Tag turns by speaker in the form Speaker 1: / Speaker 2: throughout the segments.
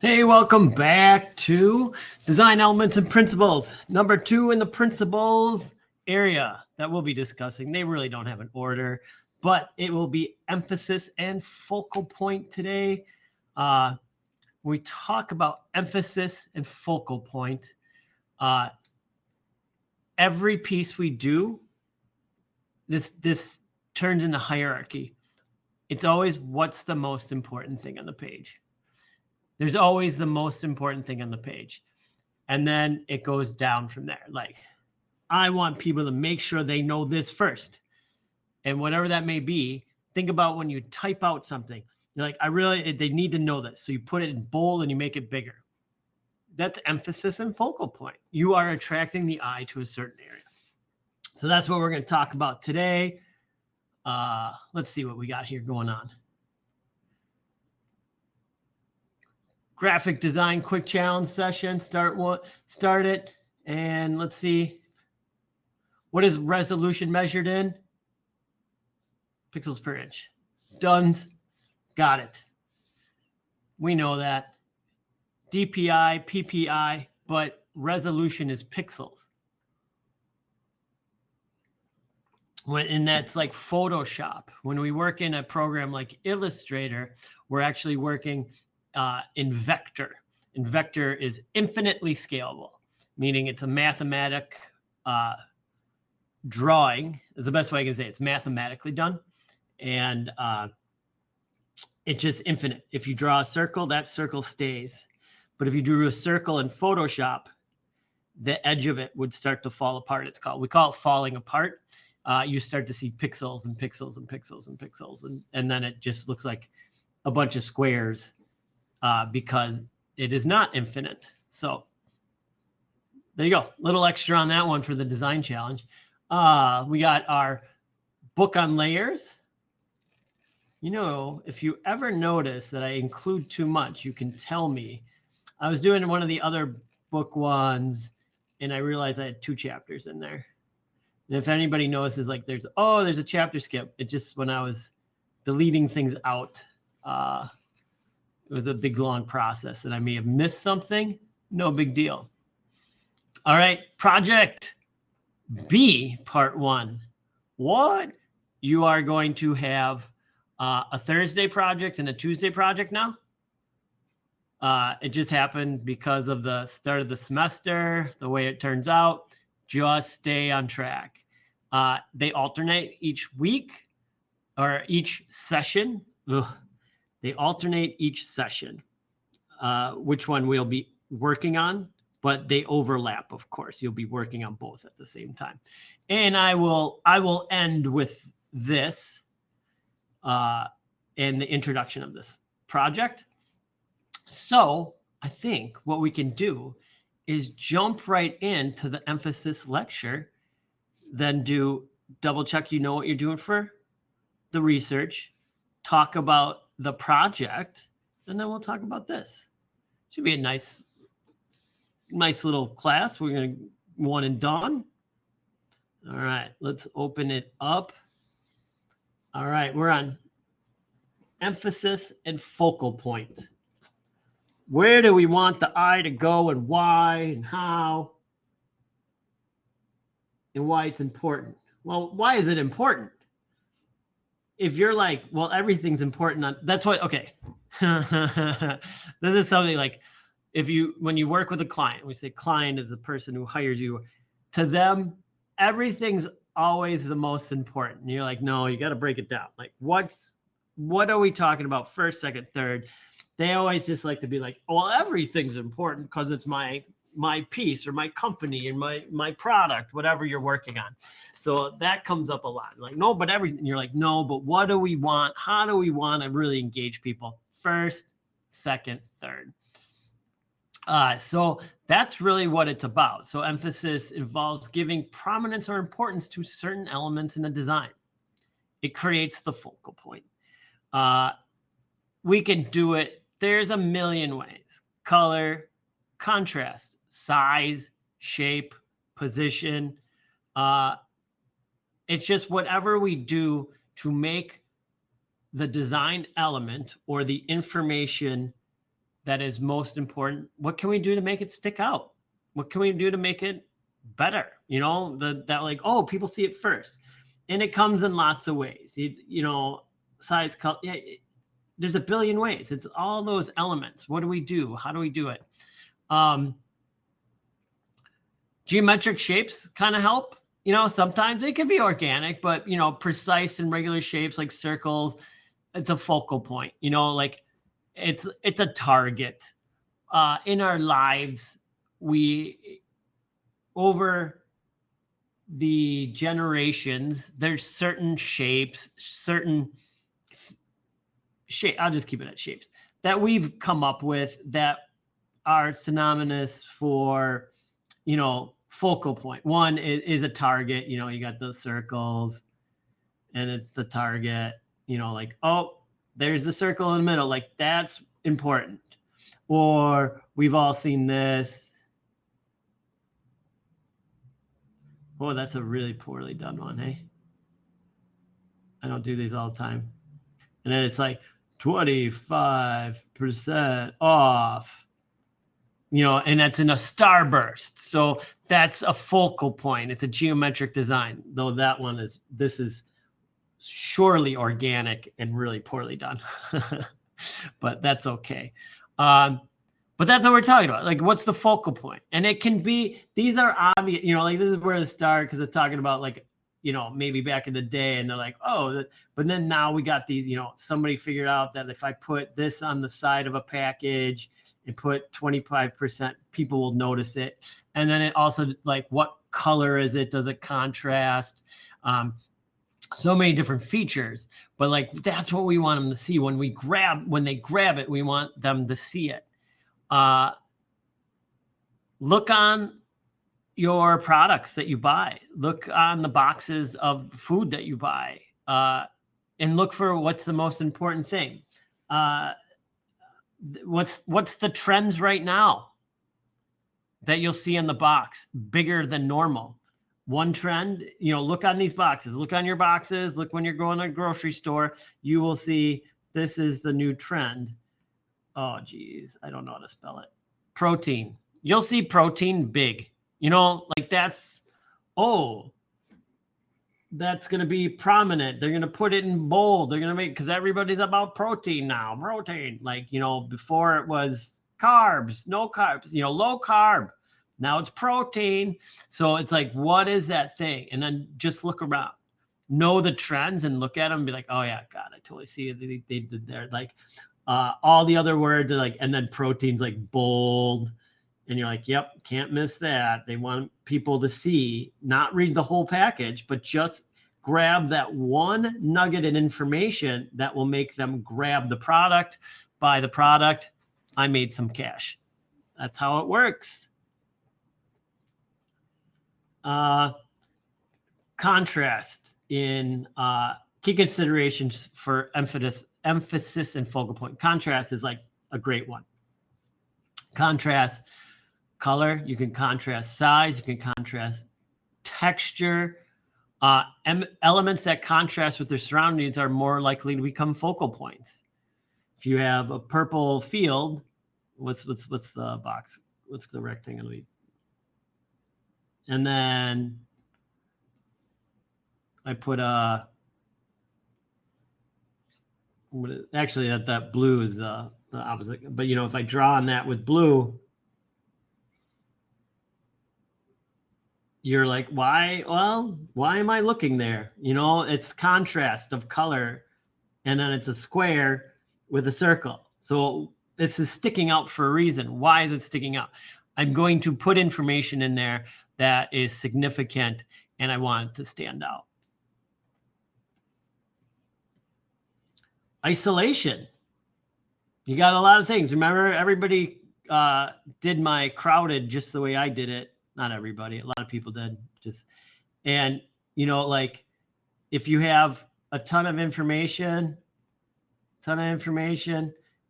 Speaker 1: Hey, welcome back to Design Elements and Principles. Number 2 in the principles area that we'll be discussing. They really don't have an order, but it will be emphasis and focal point today. We talk about emphasis and focal point. Every piece we do, this turns into hierarchy. It's always what's the most important thing on the page. There's always the most important thing on the page. And then it goes down from there. Like, I want people to make sure they know this first. And whatever that may be, think about when you type out something. You're like, they need to know this. So you put it in bold and you make it bigger. That's emphasis and focal point. You are attracting the eye to a certain area. So that's what we're going to talk about today. Let's see what we got here going on. Graphic design quick challenge session. Start it, and let's see. What is resolution measured in? Pixels per inch. Done. Got it. We know that. DPI, PPI, but resolution is pixels. And that's like Photoshop. When we work in a program like Illustrator, we're actually working in vector. And vector is infinitely scalable, meaning it's a mathematic drawing is the best way I can say it. It's mathematically done. And it's just infinite. If you draw a circle, that circle stays. But if you drew a circle in Photoshop, the edge of it would start to fall apart. We call it falling apart. You start to see pixels and pixels and pixels and pixels. And then it just looks like a bunch of squares. Because it is not infinite. So there you go. Little extra on that one for the design challenge. We got our book on layers. You know, if you ever notice that I include too much, you can tell me. I was doing one of the other book ones, and I realized I had 2 chapters in there. And if anybody notices, like there's a chapter skip. It just, when I was deleting things out, it was a big, long process, and I may have missed something. No big deal. All right, project B, part 1. What? You are going to have a Thursday project and a Tuesday project now. It just happened because of the start of the semester, the way it turns out. Just stay on track. They alternate each week or each session. They alternate each session, which one we'll be working on, but they overlap, of course. You'll be working on both at the same time. And I will end with this and the introduction of this project. So I think what we can do is jump right into the emphasis lecture, then do double check you know what you're doing for the research, talk about the project, and then we'll talk about this. Should be a nice little class. We're going to one and done. All right, let's open it up. All right, we're on emphasis and focal point. Where do we want the eye to go, and why, and how, and why it's important? Well, why is it important? If you're like, well, everything's important, that's what, okay. This is something like, when you work with a client, we say client is the person who hires you. To them, everything's always the most important. And you're like, no, you got to break it down. Like, what are we talking about? First, second, third. They always just like to be like, well, everything's important because it's my piece or my company and my product, whatever you're working on. So that comes up a lot. Like, no, but everything. You're like, no, but what do we want? How do we want to really engage people? First, second, third. So that's really what it's about. So emphasis involves giving prominence or importance to certain elements in a design. It creates the focal point. We can do it. There's a million ways. Color, contrast, size, shape, position. It's just whatever we do to make the design element or the information that is most important. What can we do to make it stick out? What can we do to make it better? You know, that like, oh, people see it first. And it comes in lots of ways. You know, size, color, yeah, there's a billion ways. It's all those elements. What do we do? How do we do it? Geometric shapes kind of help. You know, sometimes it can be organic, but, you know, precise and regular shapes like circles, it's a focal point. You know, like it's a target. In our lives, we, over the generations, there's certain shapes, I'll just keep it at shapes, that we've come up with that are synonymous for, you know, focal point. One is a target. You know, you got the circles and it's the target, you know, like, oh, there's the circle in the middle. Like, that's important. Or we've all seen this. Oh, that's a really poorly done one, hey? I don't do these all the time. And then it's like 25% off. You know, and that's in a starburst. So that's a focal point. It's a geometric design, though this is surely organic and really poorly done. But that's okay. But that's what we're talking about. Like, what's the focal point? And it can be, these are obvious, you know, like this is where to start, because it's talking about, like, you know, maybe back in the day, and they're like, oh, but then now we got these, you know, somebody figured out that if I put this on the side of a package and put 25%, people will notice it. And then it also, like, what color is it? Does it contrast? So many different features, but like, that's what we want them to see. When they grab it, we want them to see it. Look on your products that you buy. Look on the boxes of food that you buy, and look for what's the most important thing. What's the trends right now that you'll see in the box, bigger than normal? One trend, you know, look on these boxes, look on your boxes, look when you're going to a grocery store, you will see this is the new trend. Oh, geez, I don't know how to spell it. Protein. You'll see protein big, you know, like that's going to be prominent. They're going to put it in bold. They're going to make, because everybody's about protein now. Protein, like, you know, before it was carbs, no carbs, you know, low carb. Now it's protein. So it's like, what is that thing? And then just look around, know the trends and look at them and be like, oh yeah, God, I totally see it. They did there. Like, all the other words are like, and then protein's like bold. And you're like, yep, can't miss that. They want people to see, not read the whole package, but just grab that one nugget of information that will make them grab the product, buy the product. I made some cash. That's how it works. Contrast in key considerations for emphasis and focal point. Contrast is like a great one. Contrast color, you can contrast size, you can contrast texture. Elements that contrast with their surroundings are more likely to become focal points. If you have a purple field, what's the box? What's the rectangle? And then I put actually that blue is the opposite. But you know, if I draw on that with blue, you're like, why? Well, why am I looking there? You know, it's contrast of color, and then it's a square with a circle. So this is sticking out for a reason. Why is it sticking out? I'm going to put information in there that is significant, and I want it to stand out. Isolation. You got a lot of things. Remember, everybody did my crowded just the way I did it. Not everybody, a lot of people did. And you know, like, if you have a ton of information, and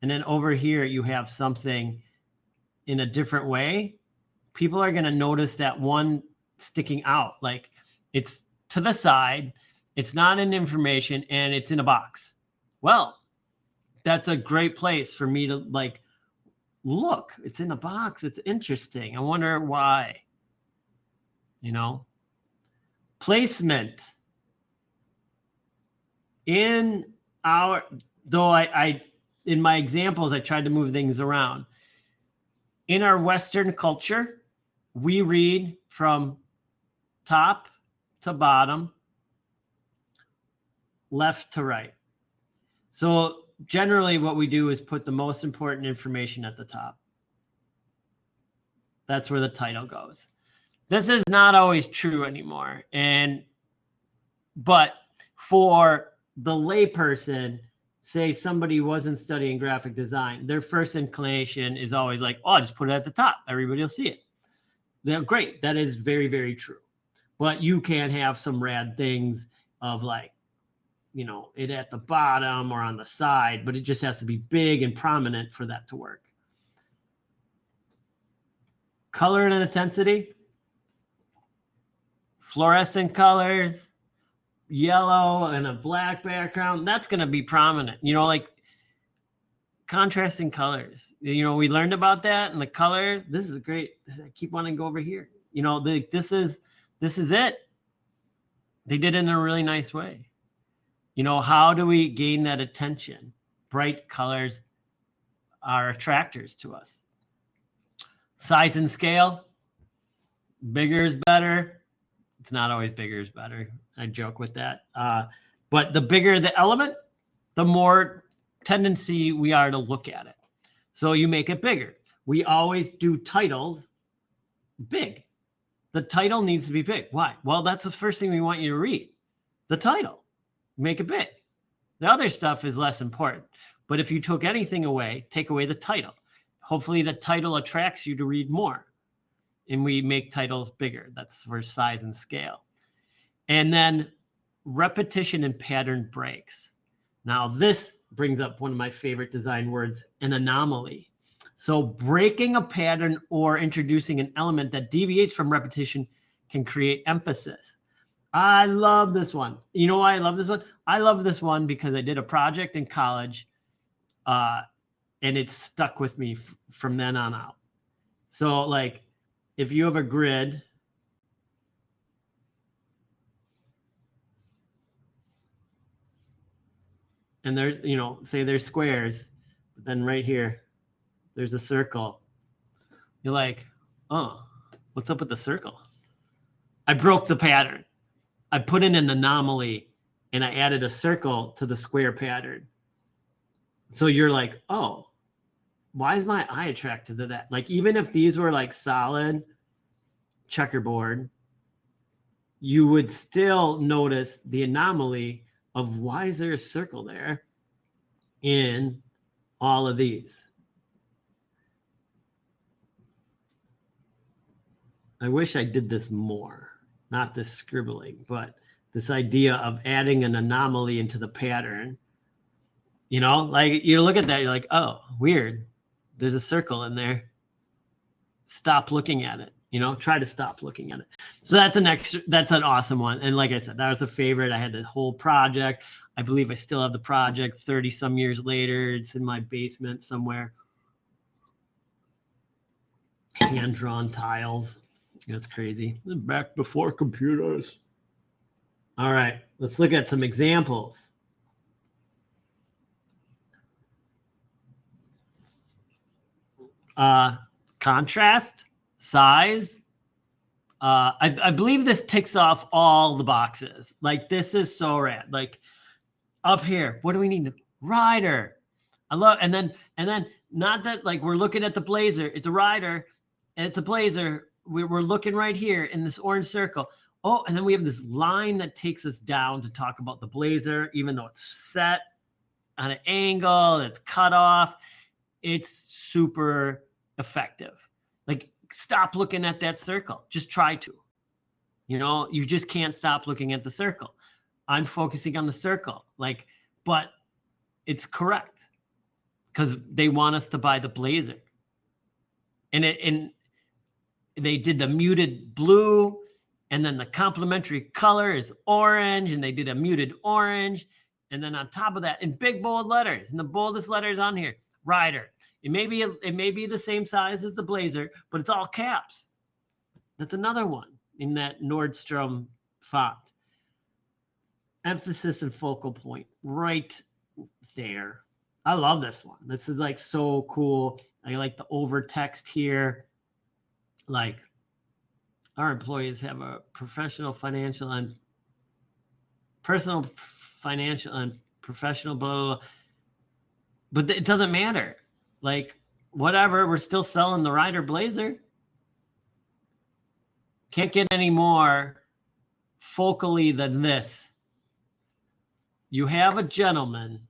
Speaker 1: then over here you have something in a different way, people are going to notice that one sticking out. Like, it's to the side, it's not in information, and it's in a box. Well, that's a great place for me to, like, look, it's in a box. It's interesting. I wonder why. You know, placement in our, though I in my examples, I tried to move things around. In our Western culture, we read from top to bottom, left to right. So generally what we do is put the most important information at the top. That's where the title goes. This is not always true anymore. But for the layperson, say somebody wasn't studying graphic design, their first inclination is always like, oh, I'll just put it at the top. Everybody will see it. They're great. That is very, very true. But you can have some rad things of like, you know, it at the bottom or on the side, but it just has to be big and prominent for that to work. Color and intensity. Fluorescent colors, yellow and a black background, that's going to be prominent. You know, like contrasting colors. You know, we learned about that, and the color, this is great. I keep wanting to go over here. You know, this is it. They did it in a really nice way. You know, how do we gain that attention? Bright colors are attractors to us. Size and scale, bigger is better. It's not always bigger is better. I joke with that. But the bigger the element, the more tendency we are to look at it. So you make it bigger. We always do titles big. The title needs to be big. Why? Well, that's the first thing we want you to read. The title. Make it big. The other stuff is less important. But if you took anything away, take away the title. Hopefully the title attracts you to read more. And we make titles bigger. That's for size and scale. And then repetition and pattern breaks. Now this brings up one of my favorite design words, an anomaly. So breaking a pattern or introducing an element that deviates from repetition can create emphasis. I love this one. You know why I love this one? I love this one because I did a project in college and it stuck with me from then on out. So like, if you have a grid, and there's, you know, say there's squares, but then right here, there's a circle. You're like, oh, what's up with the circle? I broke the pattern. I put in an anomaly and I added a circle to the square pattern. So you're like, oh, why is my eye attracted to that? Like, even if these were like solid checkerboard, you would still notice the anomaly of why is there a circle there in all of these. I wish I did this more, not this scribbling, but this idea of adding an anomaly into the pattern. You know, like you look at that, you're like, oh, weird. There's a circle in there. Stop looking at it. You know, try to stop looking at it. So that's an awesome one. And like I said, that was a favorite. I had the whole project. I believe I still have the project 30 some years later. It's in my basement somewhere. Hand-drawn tiles. That's crazy. Back before computers. All right, let's look at some examples. Contrast, size. I believe this ticks off all the boxes. Like, this is so rad. Like, up here, what do we need? Rider. I love, and then not that like we're looking at the blazer. It's a rider, and it's a blazer. We're looking right here in this orange circle. Oh, and then we have this line that takes us down to talk about the blazer, even though it's set on an angle, it's cut off. It's super effective. Like, stop looking at that circle. Just try to. You know, you just can't stop looking at the circle. I'm focusing on the circle. Like, but it's correct because they want us to buy the blazer. And they did the muted blue, and then the complementary color is orange, and they did a muted orange. And then on top of that, in big bold letters, in the boldest letters on here, rider. It may be the same size as the Blazer, but it's all caps. That's another one in that Nordstrom font. Emphasis and focal point right there. I love this one. This is like so cool. I like the over text here. Like, our employees have a personal, financial, and professional, blah, blah, blah. But it doesn't matter. Like, whatever, we're still selling the Rider Blazer. Can't get any more focally than this. You have a gentleman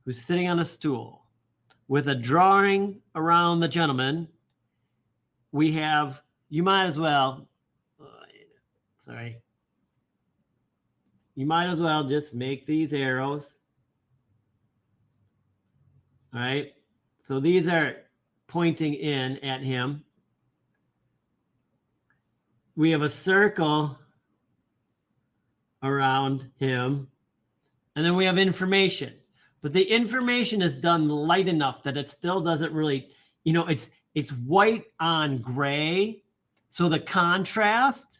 Speaker 1: who's sitting on a stool with a drawing around the gentleman. We have, you might as well, you might as well just make these arrows. All right. So these are pointing in at him. We have a circle around him. And then we have information. But the information is done light enough that it still doesn't really, it's white on gray. So the contrast,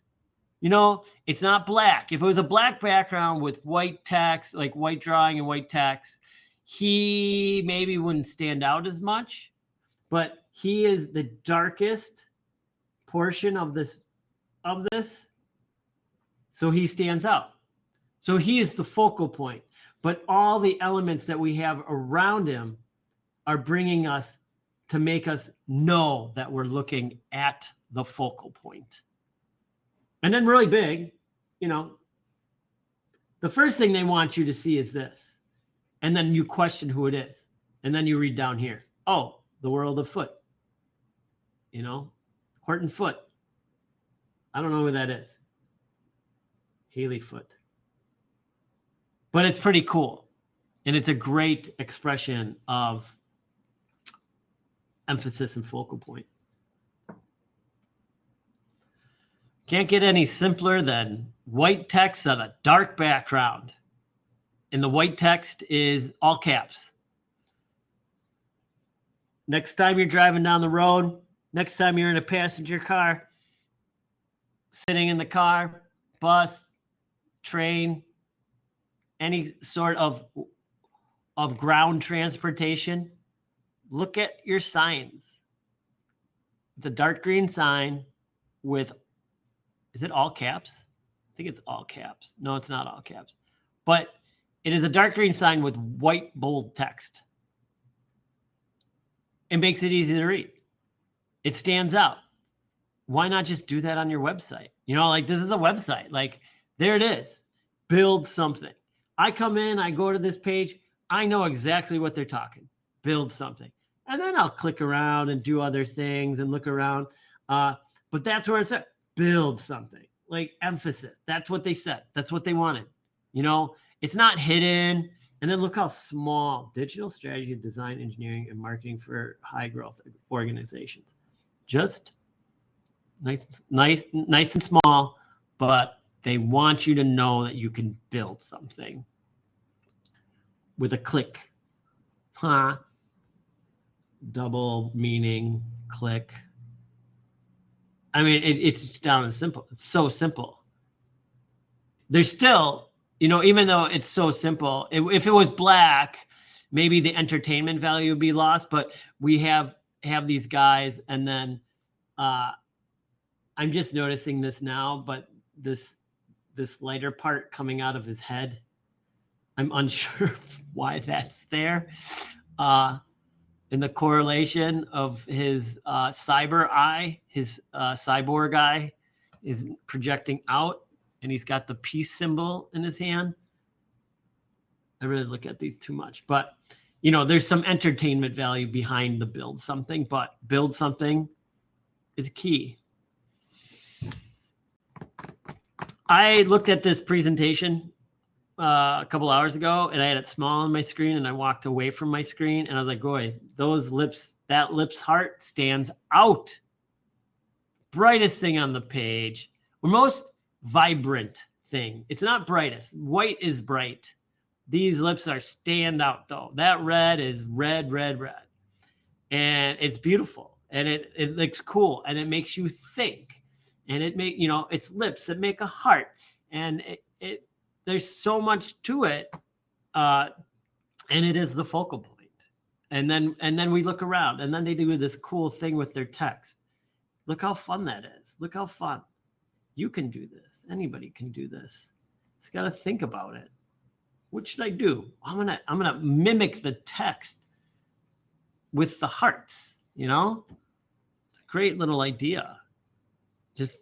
Speaker 1: it's not black. If it was a black background with white text, like white drawing and white text, he maybe wouldn't stand out as much. But he is the darkest portion of this. So he stands out. So he is the focal point. But all the elements that we have around him are bringing us to make us know that we're looking at the focal point. And then really big, the first thing they want you to see is this. And then you question who it is. And then you read down here. Oh, the world of foot. Horton Foot. I don't know who that is. Haley Foot. But it's pretty cool. And it's a great expression of emphasis and focal point. Can't get any simpler than white text on a dark background. And the white text is all caps. Next time you're driving down the road, next time you're in a passenger car, sitting in the car, bus, train, any sort of ground transportation, look at your signs. The dark green sign with, is it all caps? I think it's all caps. No, it's not all caps. But it is a dark green sign with white bold text. It makes it easy to read. It stands out. Why not just do that on your website? This is a website. Like, there it is. Build something. I come in, I go to this page. I know exactly what they're talking. Build something. And then I'll click around and do other things and look around. But that's where it's at. Build something. Like emphasis. That's what they said. That's what they wanted. It's not hidden. And then look how small. Digital strategy, design, engineering, and marketing for high growth organizations. Just nice and small, but they want you to know that you can build something with a click. Double meaning, click. I mean, it's down as simple. It's so simple. There's still, even though it's so simple, if it was black, maybe the entertainment value would be lost, but we have these guys, and then I'm just noticing this now, but this lighter part coming out of his head, I'm unsure why that's there. In the correlation of his cyber eye, his cyborg eye is projecting out, and he's got the peace symbol in his hand. I really look at these too much, but there's some entertainment value behind the build something, but build something is key. I looked at this presentation a couple hours ago, and I had it small on my screen, and I walked away from my screen, and I was like, boy, those lips, that lips heart stands out. Brightest thing on the page, or most vibrant thing. It's not brightest. White is bright. These lips are stand out though. That red is red, red, red. and it's beautiful, and it looks cool, and it makes you think, and it's lips that make a heart, and it there's so much to it, and it is the focal point. And then we look around, and then they do this cool thing with their text. Look how fun that is. Look how fun. You can do this. Anybody can do this. Just got to think about it. What should I do? I'm gonna mimic the text with the hearts. Great little idea. Just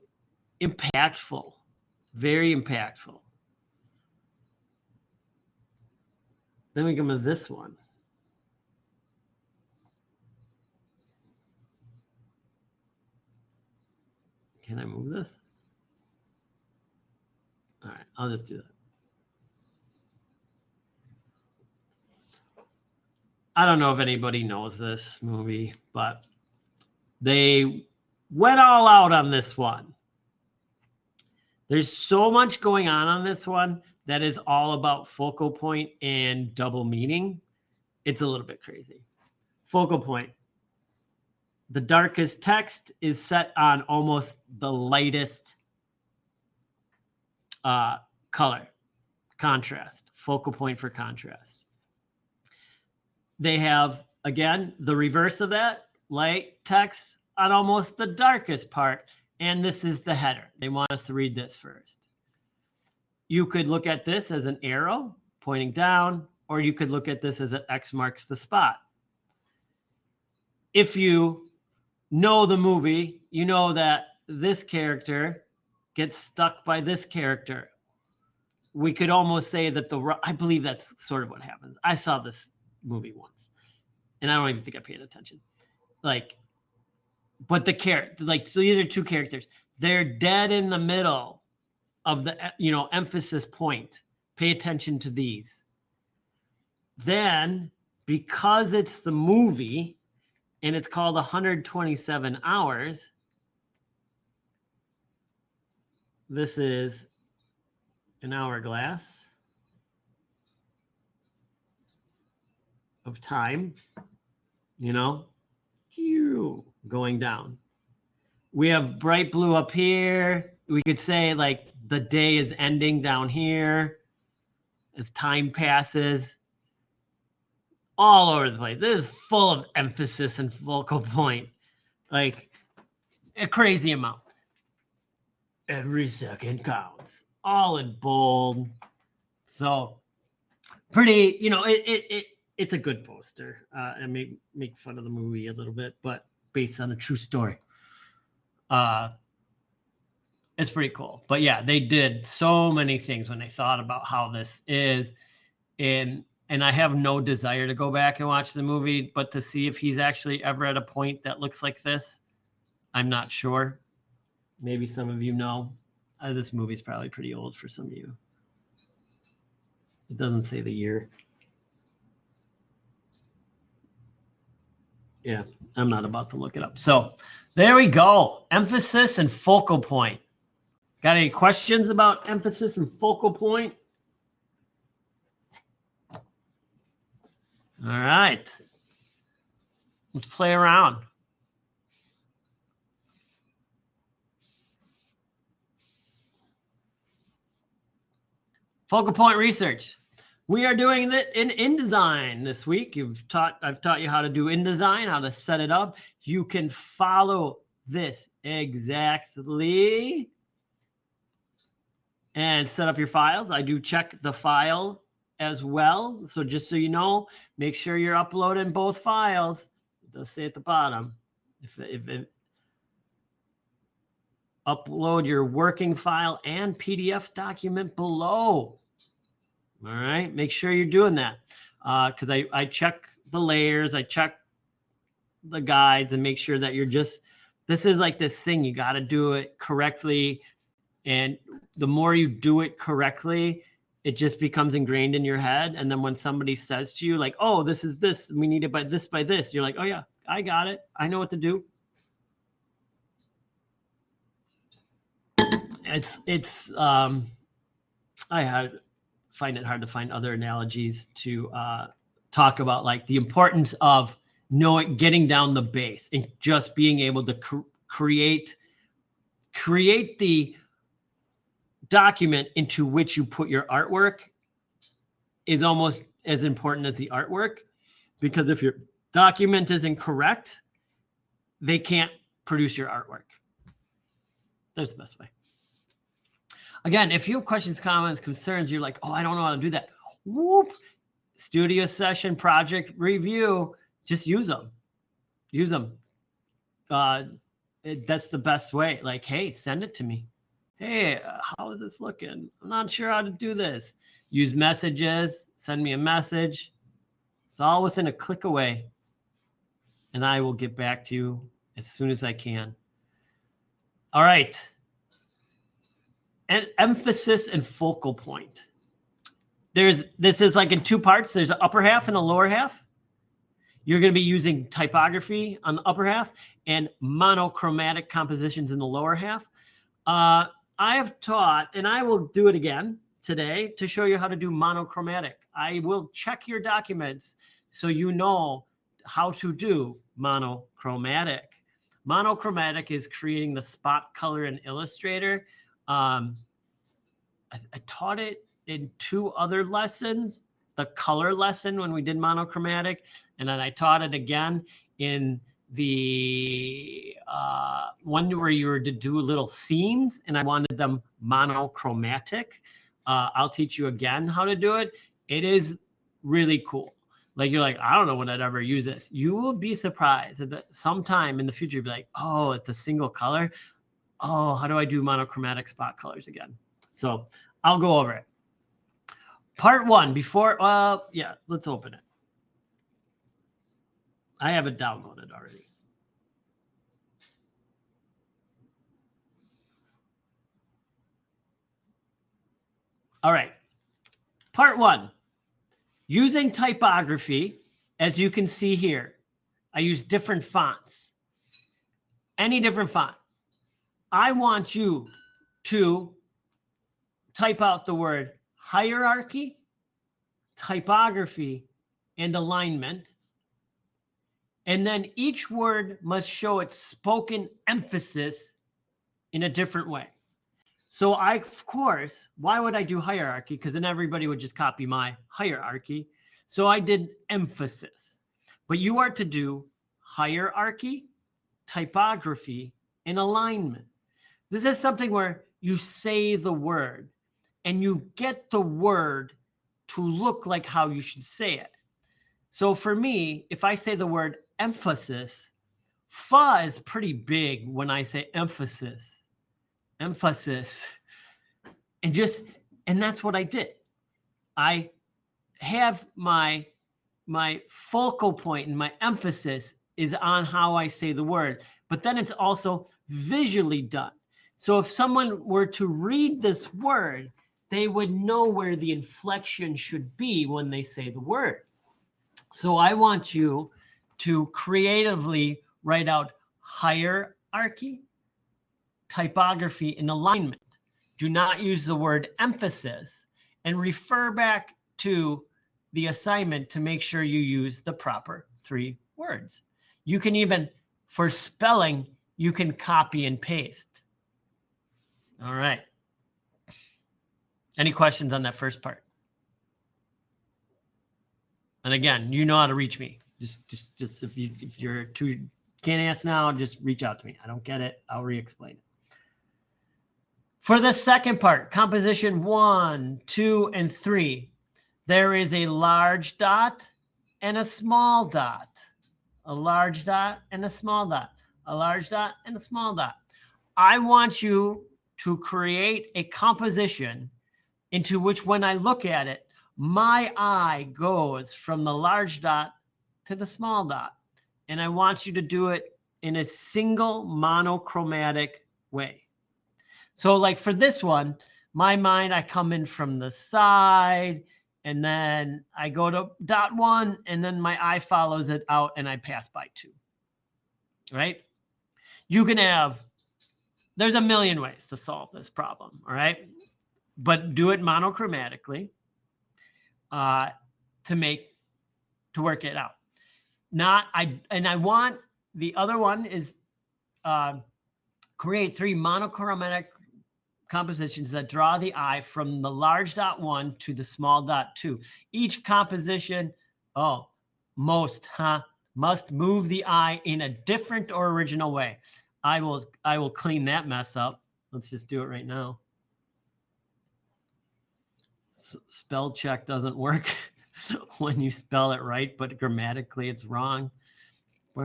Speaker 1: impactful, very impactful. Then we come to this one. Can I move this? All right, I'll just do that. I don't know if anybody knows this movie, but they went all out on this one. There's so much going on this one that is all about focal point and double meaning. It's a little bit crazy. Focal point. The darkest text is set on almost the lightest color, contrast, focal point for contrast. They have, again, the reverse of that, light text on almost the darkest part, and this is the header. They want us to read this first. You could look at this as an arrow pointing down, or you could look at this as an X marks the spot. If you know the movie, you know that this character gets stuck by this character. We could almost say that I believe that's sort of what happens. I saw this movie once, and I don't even think I paid attention. But the character, so these are two characters. They're dead in the middle of the, emphasis point. Pay attention to these. Then, because it's the movie, and it's called 127 Hours, this is an hourglass of time, going down. We have bright blue up here. We could say the day is ending down here as time passes. All over the place. This is full of emphasis and focal point, a crazy amount. Every second counts. All in bold. So pretty, it's a good poster. And make fun of the movie a little bit, but based on a true story. It's pretty cool. But yeah, they did so many things when they thought about how this is. And I have no desire to go back and watch the movie, but to see if he's actually ever at a point that looks like this, I'm not sure. Maybe some of you know. This movie's probably pretty old for some of you. It doesn't say the year. Yeah, I'm not about to look it up. So there we go. Emphasis and focal point. Got any questions about emphasis and focal point? All right. Let's play around. Focal point research. We are doing that in InDesign this week. I've taught you how to do InDesign, how to set it up. You can follow this exactly and set up your files. I do check the file as well. So just so you know, make sure you're uploading both files. It does say at the bottom. If upload your working file and PDF document below. All right, make sure you're doing that because I check the layers, I check the guides and make sure that this is like this thing, you got to do it correctly. And the more you do it correctly, it just becomes ingrained in your head. And then when somebody says to you like, oh, this is this, we need it by this, you're like, oh yeah, I got it. I know what to do. I find it hard to find other analogies to talk about like the importance of getting down the base and just being able to create the document into which you put your artwork is almost as important as the artwork, because if your document isn't correct, they can't produce your artwork. There's the best way. Again, if you have questions, comments, concerns, you're like, oh, I don't know how to do that. Whoop, studio session, project review, just use them. Use them. That's the best way. Like, hey, send it to me. Hey, how is this looking? I'm not sure how to do this. Use messages, send me a message. It's all within a click away. And I will get back to you as soon as I can. All right. And emphasis and focal point. This is like in two parts. There's an upper half and a lower half. You're going to be using typography on the upper half and monochromatic compositions in the lower half. I have taught, and I will do it again today to show you how to do monochromatic. I will check your documents so you know how to do monochromatic. Monochromatic is creating the spot color in Illustrator. I taught it in 2 other lessons, the color lesson when we did monochromatic, and then I taught it again in the one where you were to do little scenes and I wanted them monochromatic. I'll teach you again how to do it. It is really cool. Like, you're like, I don't know when I'd ever use this. You will be surprised that sometime in the future you'll be like, oh, it's a single color. Oh, how do I do monochromatic spot colors again? So I'll go over it. Part 1 before, yeah, let's open it. I have it downloaded already. All right. Part 1, using typography. As you can see here, I use different fonts. Any different font. I want you to type out the word hierarchy, typography, and alignment. And then each word must show its spoken emphasis in a different way. So I, of course, why would I do hierarchy? Because then everybody would just copy my hierarchy. So I did emphasis. But you are to do hierarchy, typography, and alignment. This is something where you say the word and you get the word to look like how you should say it. So for me, if I say the word emphasis, fa is pretty big when I say emphasis. Emphasis. And that's what I did. I have my focal point and my emphasis is on how I say the word, but then it's also visually done. So if someone were to read this word, they would know where the inflection should be when they say the word. So I want you to creatively write out hierarchy, typography, and alignment. Do not use the word emphasis, and refer back to the assignment to make sure you use the proper 3 words. You can even, for spelling, you can copy and paste. All right. Any questions on that first part? And again, you know how to reach me. Just if you're too can't ask now, just reach out to me. I don't get it, I'll re-explain it. For the second part, composition 1, 2, and 3, there is a large dot and a small dot. A large dot and a small dot. A large dot and a small dot. I want you to create a composition into which, when I look at it, my eye goes from the large dot to the small dot. And I want you to do it in a single monochromatic way. So like for this one, my mind, I come in from the side, and then I go to dot 1, and then my eye follows it out, and I pass by 2. Right? You can have, there's a million ways to solve this problem, all right? But do it monochromatically to work it out. I want the other one is create 3 monochromatic compositions that draw the eye from the large dot 1 to the small dot 2. Each composition, must move the eye in a different or original way. I will clean that mess up. Let's just do it right now. Spell check doesn't work when you spell it right, but grammatically it's wrong. All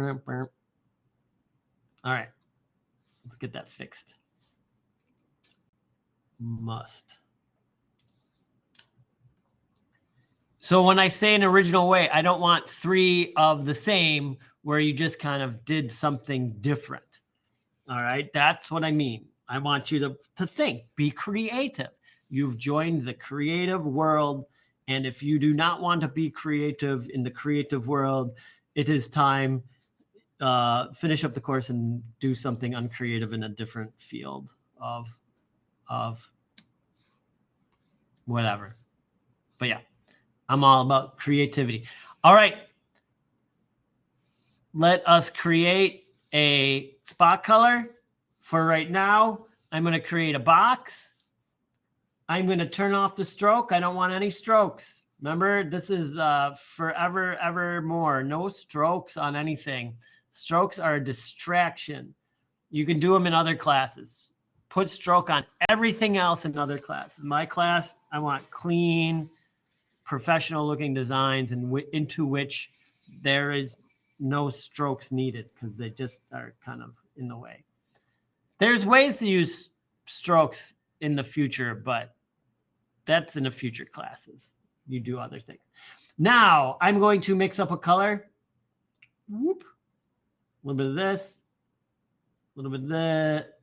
Speaker 1: right, let's get that fixed. Must. So when I say an original way, I don't want 3 of the same where you just kind of did something different. All right, that's what I mean. I want you to think, be creative. You've joined the creative world, and if you do not want to be creative in the creative world, it is time finish up the course and do something uncreative in a different field of whatever. But yeah, I'm all about creativity. All right, let us create a spot color. For right now, I'm going to create a box. I'm going to turn off the stroke. I don't want any strokes. Remember, this is forever, evermore. No strokes on anything. Strokes are a distraction. You can do them in other classes. Put stroke on everything else in other classes. My class, I want clean, professional-looking designs into which there is no strokes needed because they just are kind of in the way. There's ways to use strokes in the future, but that's in the future classes. You do other things. Now, I'm going to mix up a color. Whoop. A little bit of this, a little bit of that,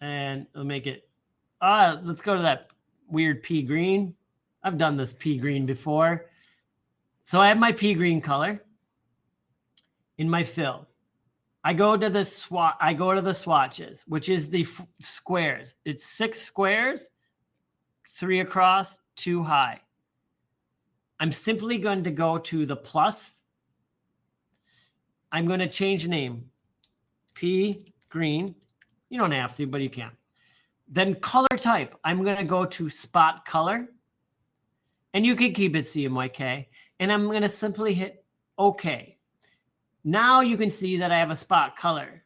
Speaker 1: and I'll make it, let's go to that weird pea green. I've done this pea green before. So I have my pea green color in my fill. I go to the swatches, which is the squares. It's 6 squares, 3 across, 2 high. I'm simply going to go to the plus. I'm going to change name, pea green. You don't have to, but you can. Then color type, I'm going to go to spot color. And you can keep it CMYK. And I'm going to simply hit OK. Now you can see that I have a spot color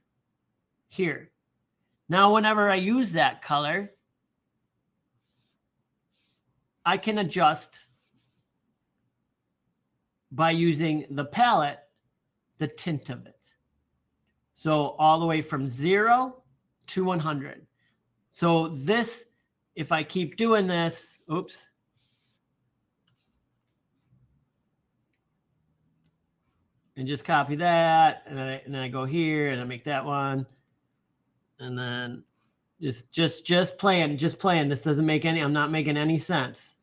Speaker 1: here. Now, whenever I use that color, I can adjust by using the palette the tint of it. So all the way from 0 to 100. So this, if I keep doing this, oops. And just copy that, and then I go here and I make that one, and then just playing. This doesn't make any. I'm not making any sense.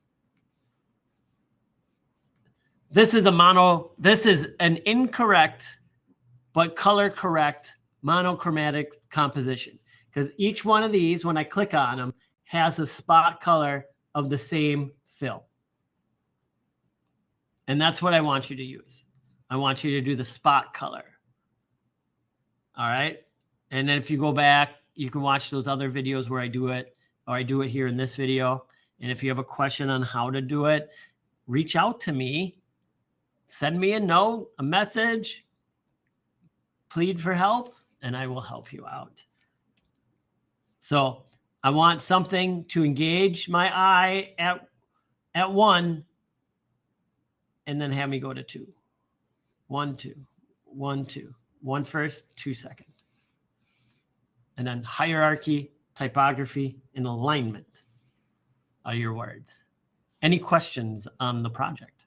Speaker 1: This is an incorrect, but color correct monochromatic composition, because each one of these, when I click on them, has a spot color of the same fill, and that's what I want you to use. I want you to do the spot color. All right. And then if you go back, you can watch those other videos where I do it, or I do it here in this video. And if you have a question on how to do it, reach out to me, send me a note, a message, plead for help, and I will help you out. So I want something to engage my eye at 1, and then have me go to 2. 1, 2, 1, 2, 1 first, 2 second. And then hierarchy, typography, and alignment are your words. Any questions on the project?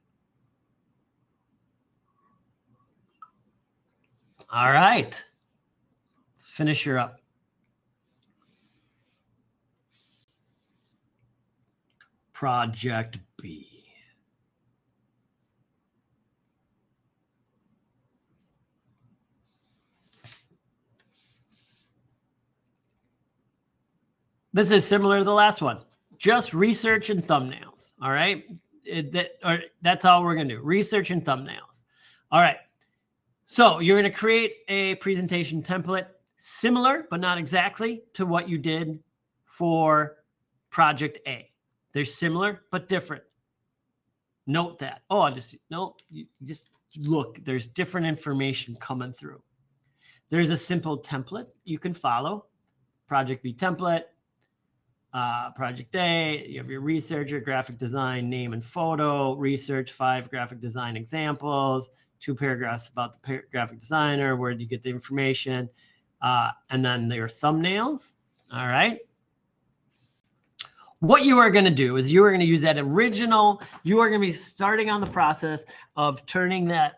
Speaker 1: All right, let's finish her up. Project B. This is similar to the last one. Just research and thumbnails. All right. That's all we're going to do. Research and thumbnails. All right. So you're going to create a presentation template similar, but not exactly to what you did for project A. They're similar, but different. Note that. Oh, you just look, there's different information coming through. There's a simple template you can follow. Project B template, project A, you have your researcher, graphic design, name and photo, research, 5 graphic design examples, 2 paragraphs about the graphic designer, where do you get the information, and then their thumbnails. All right. What you are going to do is you are going to use that original, you are going to be starting on the process of turning that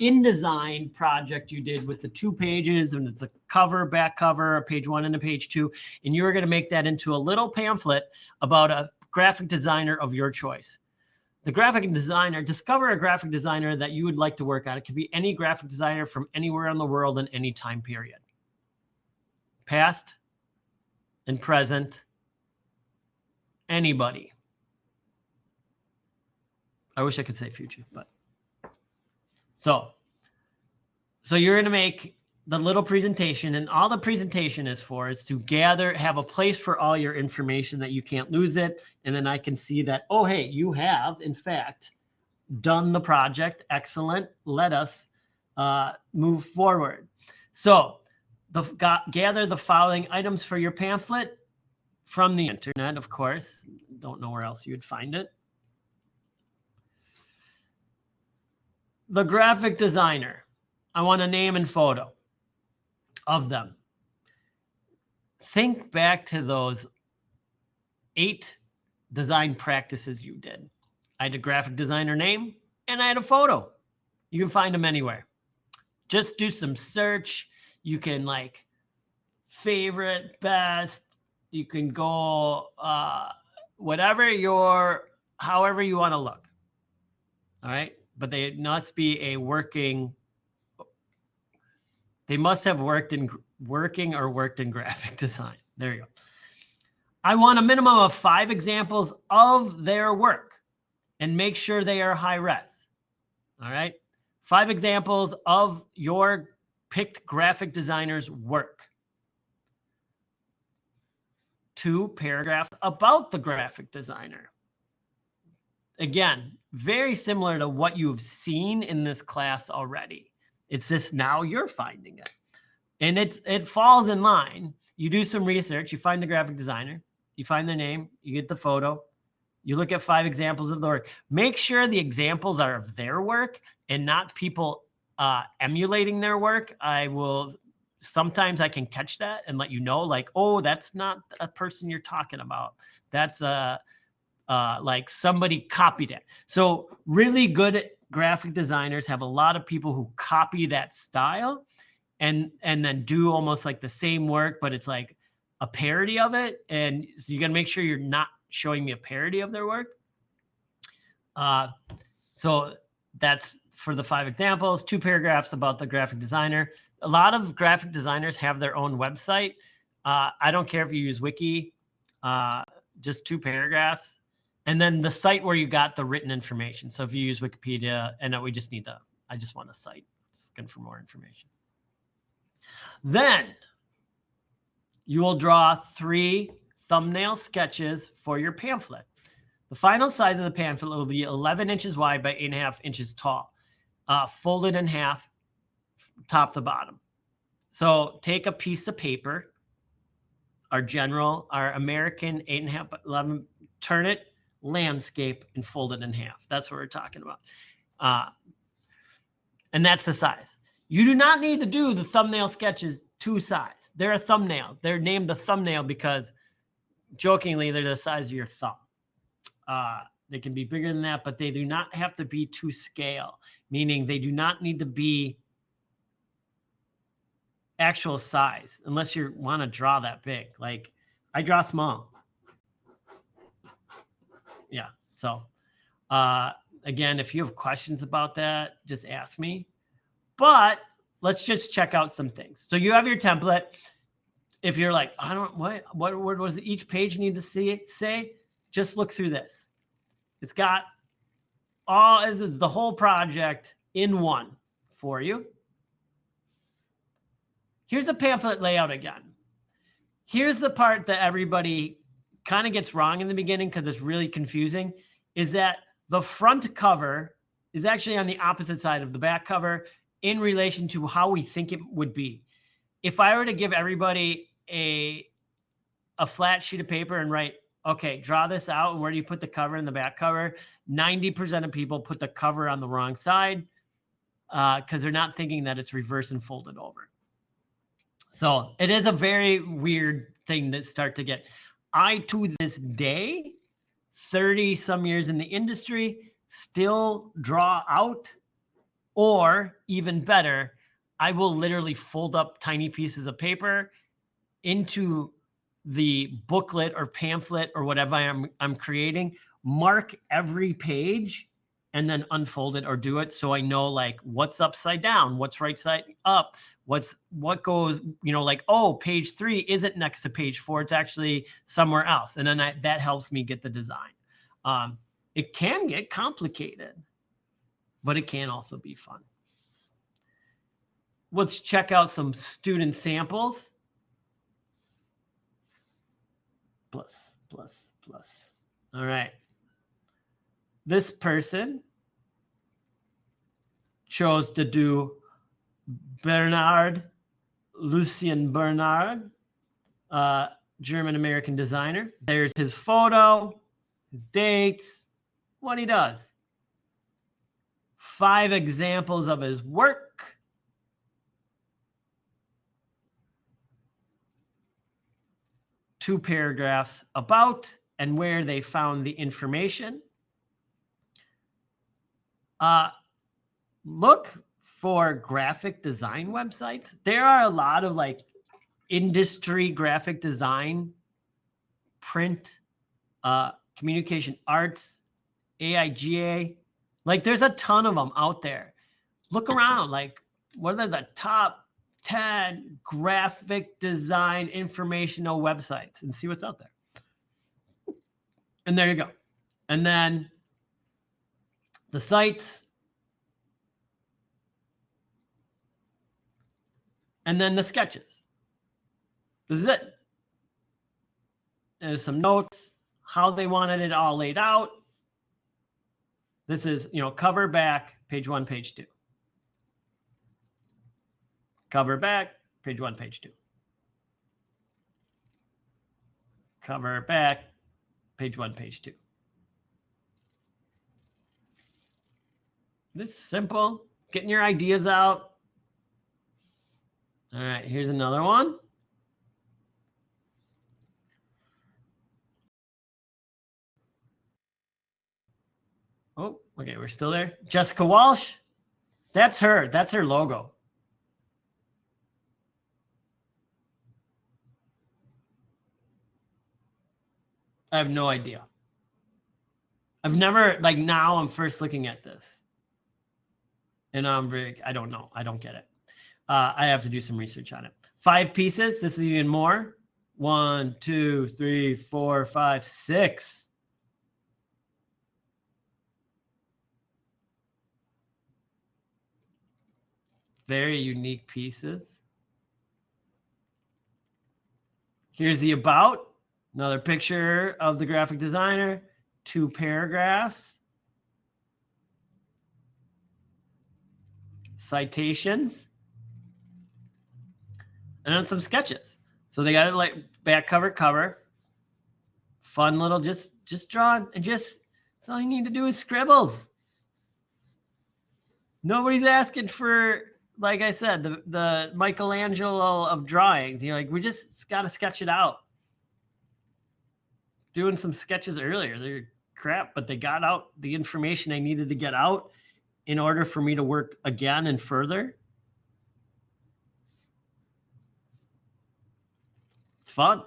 Speaker 1: InDesign project you did with the 2 pages, and it's a cover, back cover, a page 1 and a page 2, and you're going to make that into a little pamphlet about a graphic designer of your choice. The graphic designer, discover a graphic designer that you would like to work on. It could be any graphic designer from anywhere in the world in any time period. Past and present, anybody. I wish I could say future, but. So you're going to make the little presentation, and all the presentation is for is to have a place for all your information that you can't lose it. And then I can see that, oh, hey, you have, in fact, done the project. Excellent. Let us move forward. So gather the following items for your pamphlet from the internet, of course. Don't know where else you would find it. The graphic designer. I want a name and photo of them. Think back to those 8 design practices you did. I had a graphic designer name and I had a photo. You can find them anywhere. Just do some search. You can like favorite, best. You can go however you want to look. All right. But they must be they must have worked in graphic design. There you go. I want a minimum of 5 examples of their work and make sure they are high res. All right. 5 examples of your picked graphic designer's work. 2 paragraphs about the graphic designer. Again, very similar to what you've seen in this class already. It's just now you're finding it. And it falls in line. You do some research, you find the graphic designer, you find their name, you get the photo, you look at 5 examples of the work. Make sure the examples are of their work and not people emulating their work. Sometimes I can catch that and let you know, like, oh, that's not a person you're talking about. That's like somebody copied it. So really good graphic designers have a lot of people who copy that style and then do almost like the same work, but it's like a parody of it. And so you got to make sure you're not showing me a parody of their work. So that's for the 5 examples. 2 paragraphs about the graphic designer. A lot of graphic designers have their own website. I don't care if you use Wiki, just 2 paragraphs. And then the site where you got the written information. So if you use Wikipedia, and I just want a site. It's looking for more information. Then you will draw 3 thumbnail sketches for your pamphlet. The final size of the pamphlet will be 11 inches wide by 8.5 inches tall, folded in half, top to bottom. So take a piece of paper, our American 8.5 by 11, turn it landscape and fold it in half. That's what we're talking about. And that's the size. You do not need to do the thumbnail sketches 2 size. They're a thumbnail. They're named the thumbnail because jokingly, they're the size of your thumb. They can be bigger than that, but they do not have to be to scale, meaning they do not need to be actual size unless you want to draw that big. Like I draw small. Yeah. So again, if you have questions about that, just ask me. But let's just check out some things. So you have your template. If you're like, what does each page need to say? Just look through this. It's got the whole project in one for you. Here's the pamphlet layout again. Here's the part that everybody kind of gets wrong in the beginning because it's really confusing, is that the front cover is actually on the opposite side of the back cover in relation to how we think it would be. If I were to give everybody a flat sheet of paper and write, okay, draw this out, and where do you put the cover and the back cover? 90% of people put the cover on the wrong side because they're not thinking that it's reverse and folded over. So it is a very weird thing to start to get. I, to this day, 30 some years in the industry, still draw out, or even better, I will literally fold up tiny pieces of paper into the booklet or pamphlet or whatever I'm creating, mark every page, and then unfold it or do it so I know like what's upside down, what's right side up, what goes, like, oh, page 3 isn't next to page 4, it's actually somewhere else. And then that helps me get the design. It can get complicated, but it can also be fun. Let's check out some student samples. Plus. All right. This person chose to do Lucien Bernard, German-American designer. There's his photo, his dates, what he does. 5 examples of his work. Two paragraphs about and where they found the information. Look for graphic design websites. There are a lot of like industry graphic design, print, communication arts, AIGA. Like there's a ton of them out there. Look around, like what are the top 10 graphic design informational websites and see what's out there. And there you go. And then the sites. And then the sketches. This is it. There's some notes, how they wanted it all laid out. This is, cover, back, page 1, page 2. Cover, back, page 1, page 2. Cover, back, page 1, page 2. This is simple. Getting your ideas out. All right, here's another one. Oh, okay, we're still there. Jessica Walsh. That's her. That's her logo. I have no idea. I've never, now I'm first looking at this. And I don't know. I don't get it. I have to do some research on it. 5 pieces. This is even more. 1, 2, 3, 4, 5, 6. Very unique pieces. Here's the about. Another picture of the graphic designer. 2 paragraphs. Citations. And then some sketches. So they got it like back cover. Fun little just draw and that's all you need to do is scribbles. Nobody's asking for, like I said, the Michelangelo of drawings. We just got to sketch it out. Doing some sketches earlier, they're crap, but they got out the information I needed to get out in order for me to work again and further. It's fun.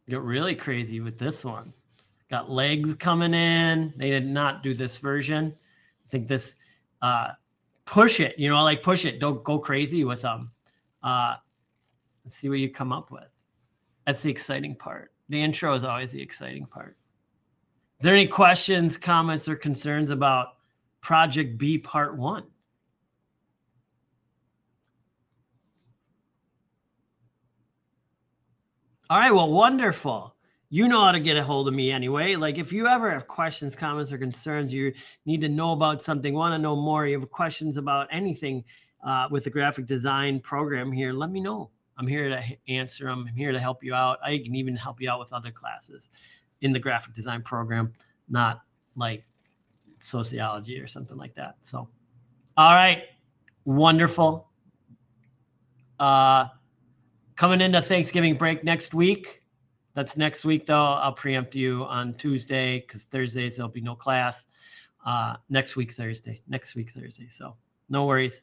Speaker 1: Get really crazy with this one. Got legs coming in. They did not do this version. I think this, push it, push it. Don't go crazy with them. Let's see what you come up with. That's the exciting part. The intro is always the exciting part. Is there any questions, comments, or concerns about Project B Part 1? All right, well, wonderful. You know how to get a hold of me anyway. Like if you ever have questions, comments, or concerns, you need to know about something, want to know more, you have questions about anything with the graphic design program here, let me know. I'm here to answer them. I'm here to help you out. I can even help you out with other classes in the graphic design program, not like sociology or something like that. So, all right, wonderful. Coming into Thanksgiving break next week. That's next week, though. I'll preempt you on Tuesday because Thursdays there'll be no class. Next week, Thursday. So no worries.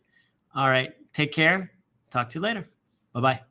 Speaker 1: All right. Take care. Talk to you later. Bye-bye.